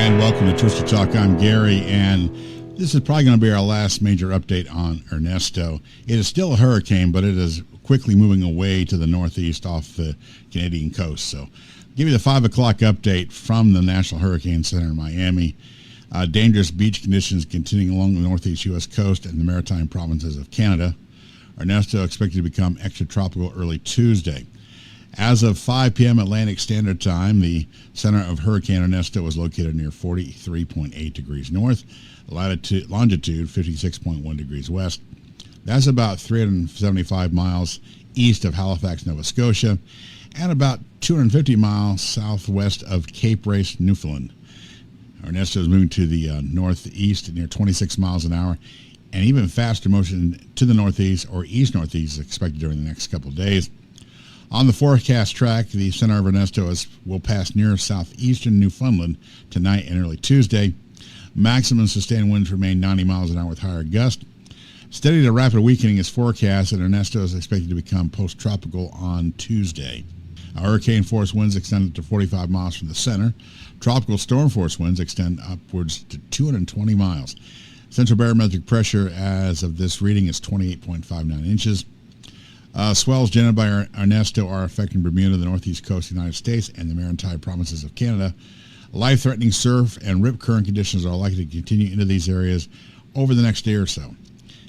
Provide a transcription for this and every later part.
And welcome to Twisted Talk. I'm Gary, and this is probably going to be our last major update on Ernesto. It is still a hurricane, but it is quickly moving away to the northeast off the Canadian coast. So, I'll give you the 5 o'clock update from the National Hurricane Center in Miami. Dangerous beach conditions continuing along the northeast U.S. coast and the maritime provinces of Canada. Ernesto expected to become extratropical early Tuesday. As of 5 p.m. Atlantic Standard Time, the center of Hurricane Ernesto was located near 43.8 degrees north, longitude 56.1 degrees west. That's about 375 miles east of Halifax, Nova Scotia, and about 250 miles southwest of Cape Race, Newfoundland. Ernesto is moving to the northeast near 26 miles an hour, and even faster motion to the northeast or east-northeast is expected during the next couple of days. On the forecast track, the center of Ernesto will pass near southeastern Newfoundland tonight and early Tuesday. Maximum sustained winds remain 90 miles an hour with higher gusts. Steady to rapid weakening is forecast, and Ernesto is expected to become post-tropical on Tuesday. Hurricane force winds extend to 45 miles from the center. Tropical storm force winds extend upwards to 220 miles. Central barometric pressure as of this reading is 28.59 inches. Swells generated by Ernesto are affecting Bermuda, the northeast coast of the United States, and the maritime provinces of Canada. Life-threatening surf and rip current conditions are likely to continue into these areas over the next day or so.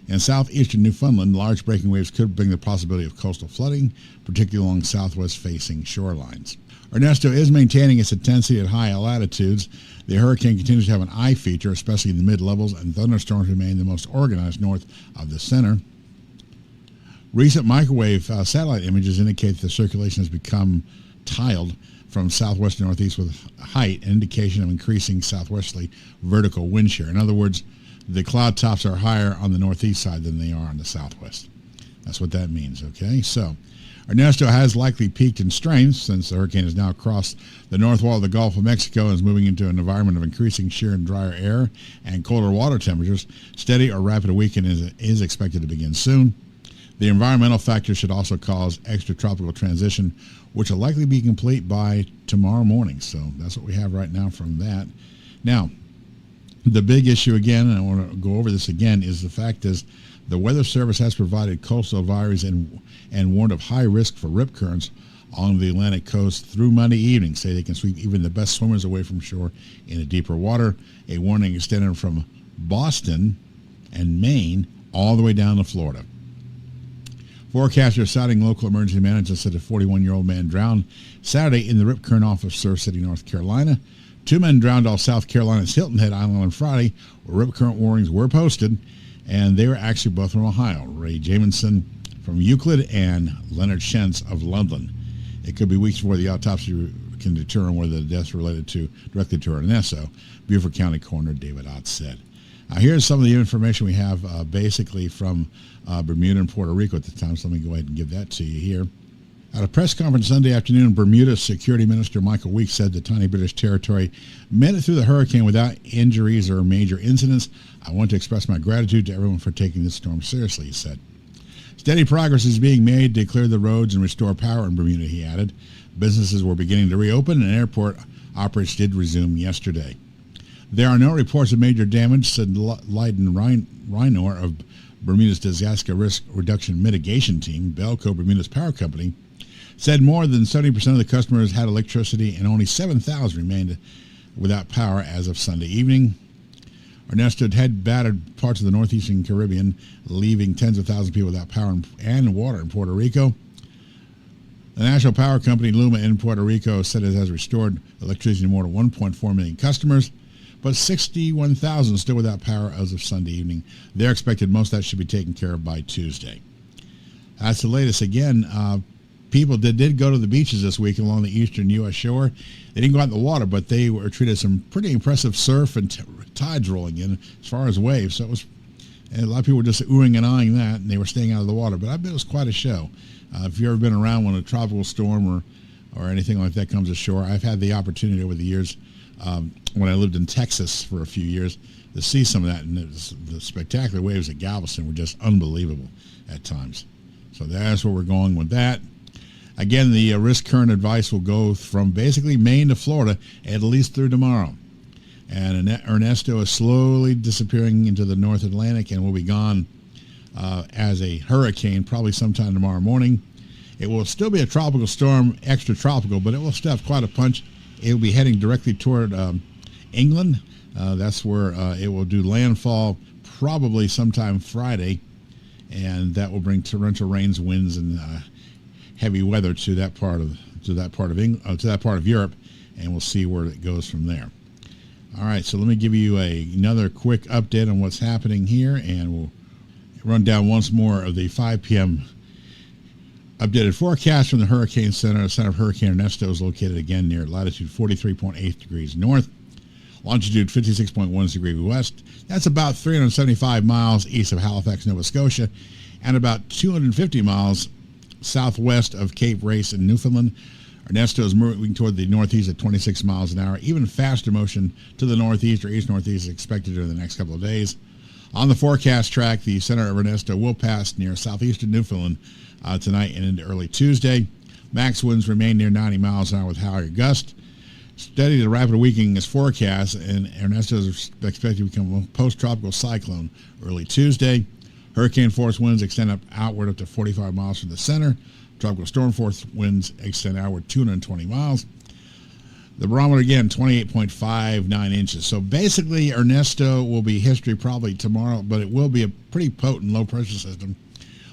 In southeastern Newfoundland, large breaking waves could bring the possibility of coastal flooding, particularly along southwest-facing shorelines. Ernesto is maintaining its intensity at high latitudes. The hurricane continues to have an eye feature, especially in the mid-levels, and thunderstorms remain the most organized north of the center. Recent microwave satellite images indicate the circulation has become tiled from southwest to northeast with height, an indication of increasing southwesterly vertical wind shear. In other words, the cloud tops are higher on the northeast side than they are on the southwest. That's what that means, okay? So, Ernesto has likely peaked in strength since the hurricane has now crossed the north wall of the Gulf of Mexico and is moving into an environment of increasing shear and drier air and colder water temperatures. Steady or rapid weakening is expected to begin soon. The environmental factors should also cause extratropical transition, which will likely be complete by tomorrow morning. So that's what we have right now from that. Now, the big issue again, and I want to go over this again, is the fact is the Weather Service has provided coastal advisories and warned of high risk for rip currents on the Atlantic coast through Monday evening. Say they can sweep even the best swimmers away from shore into deeper water. A warning extended from Boston and Maine all the way down to Florida. Forecasters citing local emergency managers said a 41-year-old man drowned Saturday in the rip current off of Surf City, North Carolina. 2 men drowned off South Carolina's Hilton Head Island on Friday, where rip current warnings were posted, and they were actually both from Ohio. Ray Jamison from Euclid and Leonard Shentz of Ludland. It could be weeks before the autopsy can determine whether the deaths related directly to Ernesto, Beaufort County Coroner David Ott said. Here's some of the information we have basically from Bermuda and Puerto Rico at the time, so let me go ahead and give that to you here. At a press conference Sunday afternoon, Bermuda's Security Minister Michael Weeks said the tiny British territory made it through the hurricane without injuries or major incidents. I want to express my gratitude to everyone for taking this storm seriously, he said. Steady progress is being made to clear the roads and restore power in Bermuda, he added. Businesses were beginning to reopen and airport operations did resume yesterday. There are no reports of major damage, said Leiden Reinor of Bermuda's Disaster Risk Reduction Mitigation Team. Belco, Bermuda's power company, said more than 70% of the customers had electricity and only 7,000 remained without power as of Sunday evening. Ernesto had battered parts of the northeastern Caribbean, leaving tens of thousands of people without power and water in Puerto Rico. The national power company, Luma in Puerto Rico, said it has restored electricity to more than 1.4 million customers, but 61,000 still without power as of Sunday evening. They're expected most of that should be taken care of by Tuesday. That's the latest. Again, people that did go to the beaches this week along the eastern U.S. shore, they didn't go out in the water, but they were treated some pretty impressive surf and tides rolling in as far as waves. So it was, and a lot of people were just oohing and eyeing that, and they were staying out of the water. But I bet it was quite a show. If you've ever been around when a tropical storm or anything like that comes ashore, I've had the opportunity over the years when I lived in Texas for a few years to see some of that, and the spectacular waves at Galveston were just unbelievable at times. So that's where we're going with that. Again, the risk current advice will go from basically Maine to Florida at least through tomorrow. And Ernesto is slowly disappearing into the North Atlantic and will be gone as a hurricane probably sometime tomorrow morning. It will still be a tropical storm, extra tropical, but it will still have quite a punch. It will be heading directly toward England. That's where it will do landfall probably sometime Friday, and that will bring torrential rains, winds, and heavy weather to that part of Europe, and we'll see where it goes from there. All right, so let me give you another quick update on what's happening here, and we'll run down once more of the 5 p.m. updated forecast from the Hurricane Center. The center of Hurricane Ernesto is located again near latitude 43.8 degrees north, longitude 56.1 degrees west. That's about 375 miles east of Halifax, Nova Scotia, and about 250 miles southwest of Cape Race in Newfoundland. Ernesto is moving toward the northeast at 26 miles an hour. Even faster motion to the northeast or east-northeast is expected during the next couple of days. On the forecast track, the center of Ernesto will pass near southeastern Newfoundland tonight and into early Tuesday. Max winds remain near 90 miles an hour with higher gusts. Steady to rapid weakening is forecast, and Ernesto is expected to become a post-tropical cyclone early Tuesday. Hurricane force winds extend outward up to 45 miles from the center. Tropical storm force winds extend outward 220 miles. The barometer again 28.59 inches. So basically Ernesto will be history probably tomorrow, but it will be a pretty potent low pressure system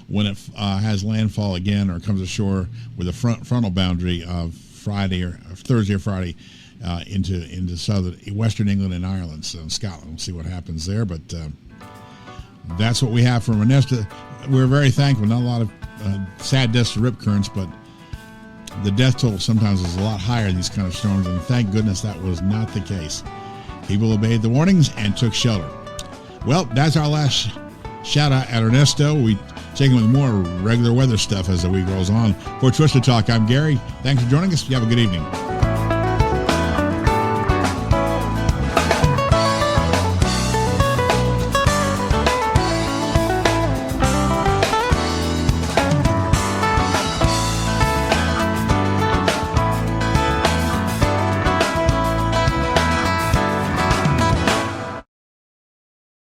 when it has landfall again or comes ashore with a frontal boundary of Friday or Thursday or Friday into southern Western England and Ireland, so Scotland. We'll see what happens there, but that's what we have from Ernesto. We're very thankful. Not a lot of sad deaths to rip currents, but the death toll sometimes is a lot higher in these kind of storms, and thank goodness that was not the case. People obeyed the warnings and took shelter. Well, that's our last shout out at Ernesto. We take in with more regular weather stuff as the week rolls on. For Twister Talk, I'm Gary. Thanks for joining us. You have a good evening.